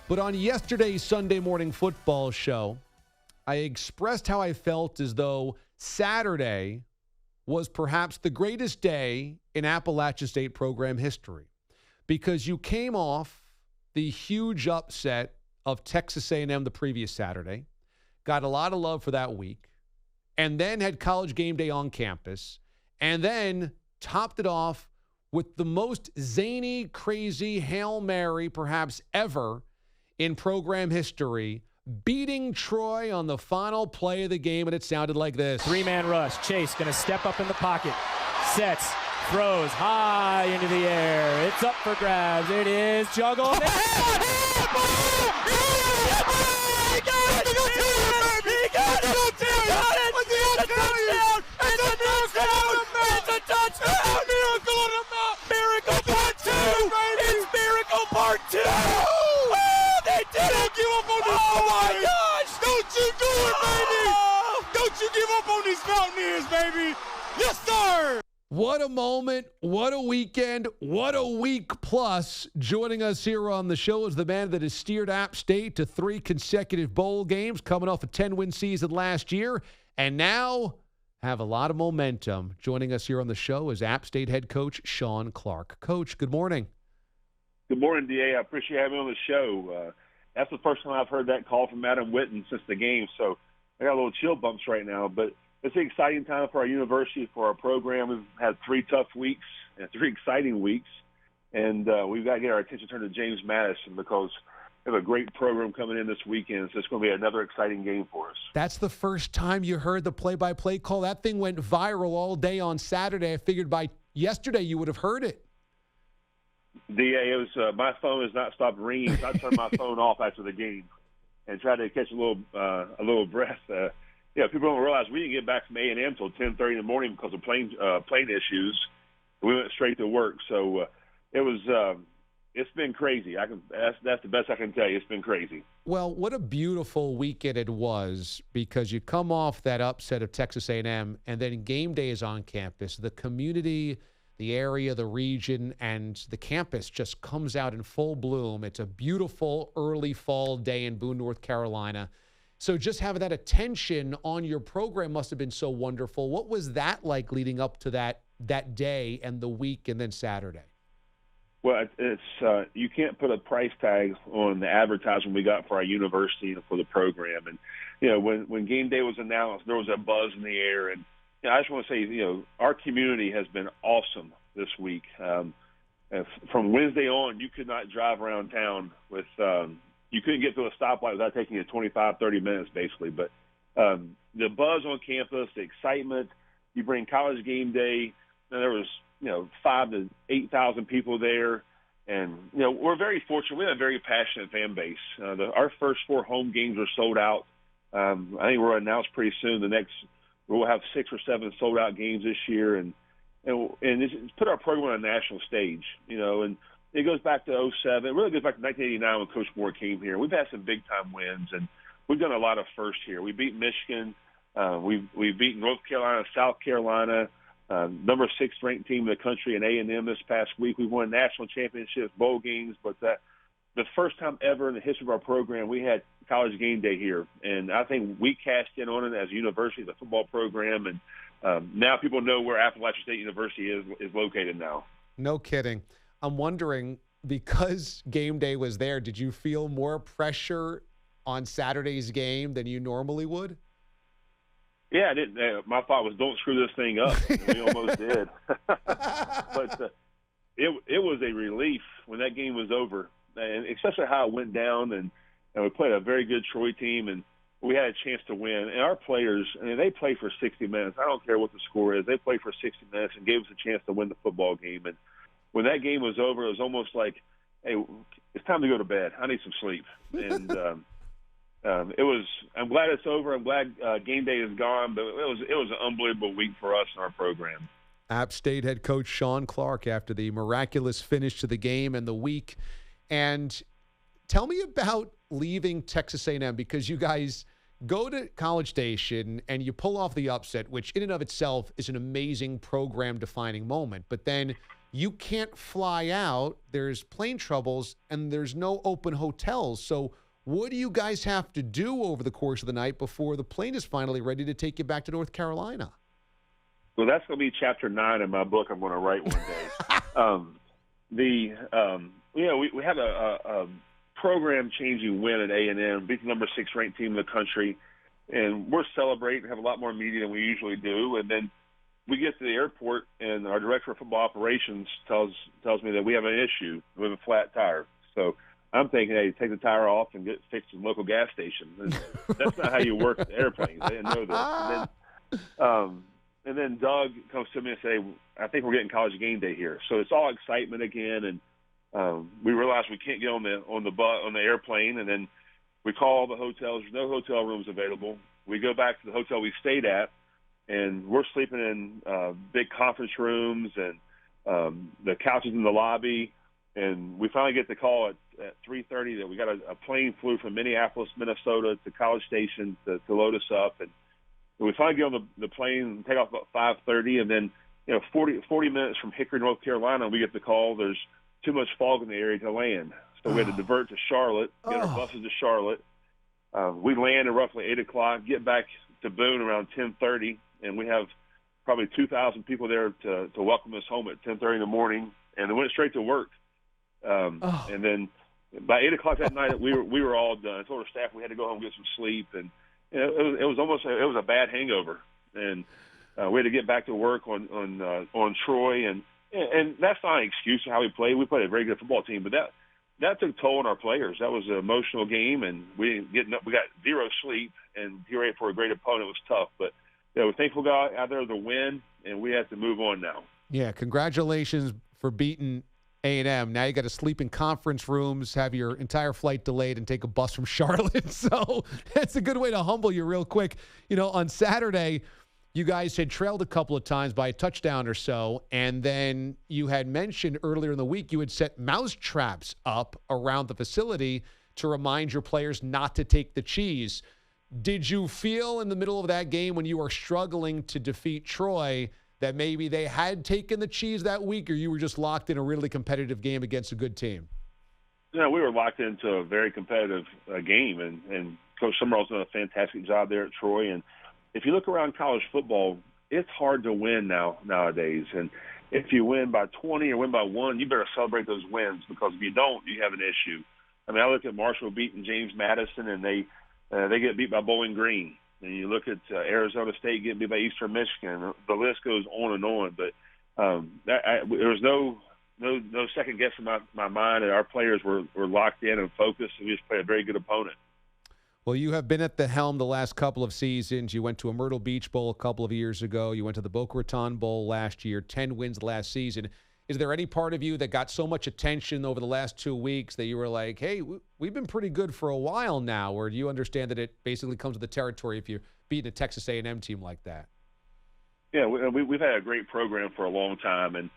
But on yesterday's Sunday Morning Football show, I expressed how I felt as though Saturday was perhaps the greatest day in Appalachian State program history because you came off the huge upset of Texas A&M the previous Saturday, got a lot of love for that week, and then had College Game Day on campus, and then topped it off with the most zany, crazy Hail Mary perhaps ever in program history, beating Troy on the final play of the game, and it sounded like this. Three-man rush. Chase going to step up in the pocket. Sets. Throws high into the air. It's up for grabs. It is juggled. He got it! It's a touchdown! It's a touchdown! It's a touchdown! Miracle on the mountain! Miracle Part 2! It's Miracle Part 2! Oh, they did it! Don't give up on this! Oh my gosh! Don't you do it, baby! Don't you give up on these Mountaineers, baby! Yes, sir! What a moment, what a weekend, what a week plus. Joining us here on the show is the man that has steered App State to 3 consecutive bowl games, coming off a 10-win season last year, and now have a lot of momentum. Joining us here on the show is App State head coach Shawn Clark. Coach, good morning. Good morning, DA. I appreciate having me on the show. That's the first time I've heard that call from Adam Witten since the game, so I got a little chill bumps right now, but it's an exciting time for our university, for our program. We've had 3 tough weeks and 3 exciting weeks, and we've got to get our attention turned to James Madison because we have a great program coming in this weekend, so it's going to be another exciting game for us. That's the first time you heard the play-by-play call. That thing went viral all day on Saturday. I figured by yesterday you would have heard it. DA, it was my phone has not stopped ringing, so I turned my phone off after the game and tried to catch a little breath. People don't realize we didn't get back from A&M until 10:30 in the morning because of plane issues. We went straight to work, so it's been crazy. That's the best I can tell you. It's been crazy. Well, what a beautiful weekend it was because you come off that upset of Texas A&M, and then game day is on campus. The community, the area, the region, and the campus just comes out in full bloom. It's a beautiful early fall day in Boone, North Carolina. So just having that attention on your program must have been so wonderful. What was that like leading up to that day and the week and then Saturday? Well, it's you can't put a price tag on the advertisement we got for our university and for the program. And when game day was announced, there was a buzz in the air. And I just want to say, our community has been awesome this week. From Wednesday on, you could not drive around town with. You couldn't get to a stoplight without taking you 25, 30 minutes, basically. But the buzz on campus, the excitement, you bring College Game Day, and there was, 5,000 to 8,000 people there. And, we're very fortunate. We have a very passionate fan base. Our first 4 home games are sold out. I think we'll announce pretty soon we'll have 6 or 7 sold-out games this year. And it's put our program on a national stage, and it goes back to 2007. It really goes back to 1989 when Coach Moore came here. We've had some big-time wins, and we've done a lot of firsts here. We beat Michigan. We've beaten North Carolina, South Carolina, number 6 ranked team in the country in A&M this past week. We won national championships, bowl games, but the first time ever in the history of our program, we had College Game Day here. And I think we cashed in on it as a university, the football program, and now people know where Appalachian State University is located now. No kidding. I'm wondering, because game day was there, did you feel more pressure on Saturday's game than you normally would? Yeah, I didn't. My thought was, don't screw this thing up. And we almost did. But it was a relief when that game was over, and especially how it went down. And we played a very good Troy team, and we had a chance to win. And our players, they played for 60 minutes. I don't care what the score is. They played for 60 minutes and gave us a chance to win the football game. And when that game was over, it was almost like, hey, it's time to go to bed. I need some sleep. And I'm glad it's over. I'm glad game day is gone, but it was an unbelievable week for us and our program. App State head coach Shawn Clark after the miraculous finish to the game and the week. And tell me about leaving Texas A&M, because you guys go to College Station and you pull off the upset, which in and of itself is an amazing program-defining moment. But then you can't fly out. There's plane troubles, and there's no open hotels. So what do you guys have to do over the course of the night before the plane is finally ready to take you back to North Carolina? Well, that's going to be chapter 9 in my book I'm going to write one day. We have a program-changing win at A&M, beat the number 6 ranked team in the country, and we're celebrating, have a lot more media than we usually do. And then we get to the airport, and our director of football operations tells me that we have an issue with a flat tire. So I'm thinking, hey, take the tire off and get fixed at the local gas station. And that's not how you work the airplanes. They didn't know this. And then Doug comes to me and say, I think we're getting College game day here. So it's all excitement again, and we realize we can't get on the airplane, and then we call all the hotels. There's no hotel rooms available. We go back to the hotel we stayed at, and we're sleeping in big conference rooms and the couches in the lobby. And we finally get the call at 3:30 that we got a plane flew from Minneapolis, Minnesota to College Station to load us up. And we finally get on the plane and take off about 5:30, and then 40 minutes from Hickory, North Carolina, we get the call there's too much fog in the area to land. So we had to divert to Charlotte, get our buses to Charlotte. We land at roughly 8 o'clock, get back to Boone around 10:30, and we have probably 2,000 people there to welcome us home at 10:30 in the morning, and then went straight to work. And then by 8 o'clock that night, we were all done. I told our staff we had to go home and get some sleep, and it was a bad hangover, and we had to get back to work on Troy, and that's not an excuse for how we played. We played a very good football team, but that took a toll on our players. That was an emotional game, and we got zero sleep, and be ready for a great opponent was tough. But we're thankful we got out there to win, and we have to move on now. Yeah, congratulations for beating A&M. Now you got to sleep in conference rooms, have your entire flight delayed, and take a bus from Charlotte. So that's a good way to humble you real quick. On Saturday, you guys had trailed a couple of times by a touchdown or so, and then you had mentioned earlier in the week you had set mouse traps up around the facility to remind your players not to take the cheese. Did you feel in the middle of that game when you were struggling to defeat Troy that maybe they had taken the cheese that week, or you were just locked in a really competitive game against a good team? No, we were locked into a very competitive game, and Coach Summerall's done a fantastic job there at Troy. And if you look around college football, it's hard to win nowadays. And if you win by 20 or win by 1, you better celebrate those wins, because if you don't, you have an issue. I mean, I look at Marshall beating James Madison, and they get beat by Bowling Green. And you look at Arizona State getting beat by Eastern Michigan. The list goes on and on. But there was no second guess in my mind that our players were locked in and focused, and we just played a very good opponent. Well, you have been at the helm the last couple of seasons. You went to a Myrtle Beach Bowl a couple of years ago. You went to the Boca Raton Bowl last year, 10 wins last season. Is there any part of you that got so much attention over the last 2 weeks that you were like, hey, we've been pretty good for a while now? Or do you understand that it basically comes with the territory if you're beating a Texas A&M team like that? Yeah, we've had a great program for a long time. And,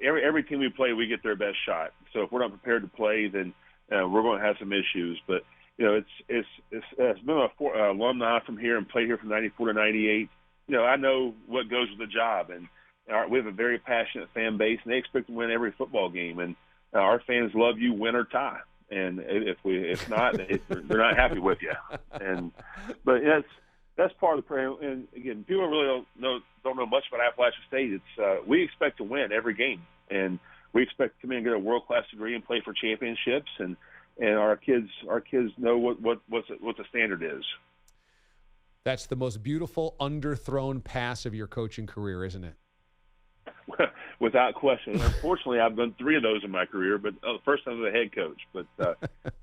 every team we play, we get their best shot. So if we're not prepared to play, then we're going to have some issues. But, it's been an alumni from here and played here from 94 to 98. I know what goes with the job. And we have a very passionate fan base, and they expect to win every football game. And our fans love you, win or tie. And if not, they're not happy with you. But that's part of the program. And again, people really don't know much about Appalachian State. It's we expect to win every game, and we expect to come in and get a world-class degree and play for championships. And our kids know what the standard is. That's the most beautiful underthrown pass of your coaching career, isn't it? Without question. Unfortunately, I've done 3 of those in my career, but the first time as a head coach. But,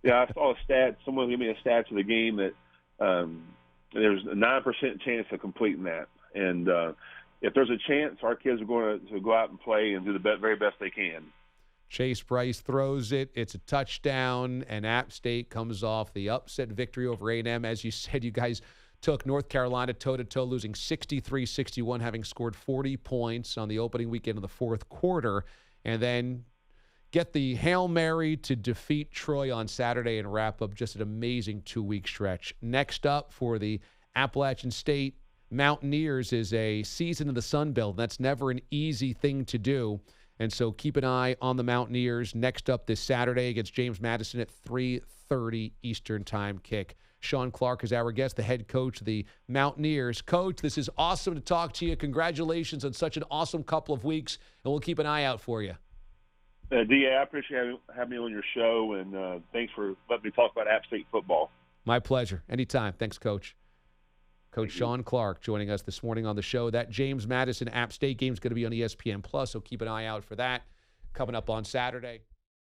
I saw a stat. Someone gave me a stat to the game that there's a 9% chance of completing that. And if there's a chance, our kids are going to go out and play and do the very best they can. Chase Bryce throws it. It's a touchdown, and App State comes off the upset victory over A&M. As you said, you guys took North Carolina toe-to-toe, losing 63-61, having scored 40 points on the opening weekend of the fourth quarter, and then get the Hail Mary to defeat Troy on Saturday and wrap up just an amazing 2-week stretch. Next up for the Appalachian State Mountaineers is a season in the Sun Belt. That's never an easy thing to do. And so keep an eye on the Mountaineers next up this Saturday against James Madison at 3:30 Eastern Time kick. Shawn Clark is our guest, the head coach of the Mountaineers. Coach, this is awesome to talk to you. Congratulations on such an awesome couple of weeks, and we'll keep an eye out for you. D.A., I appreciate having me on your show, and thanks for letting me talk about App State football. My pleasure. Anytime. Thanks, Coach. Coach Shawn Clark joining us this morning on the show. That James Madison App State game is going to be on ESPN+, so keep an eye out for that coming up on Saturday.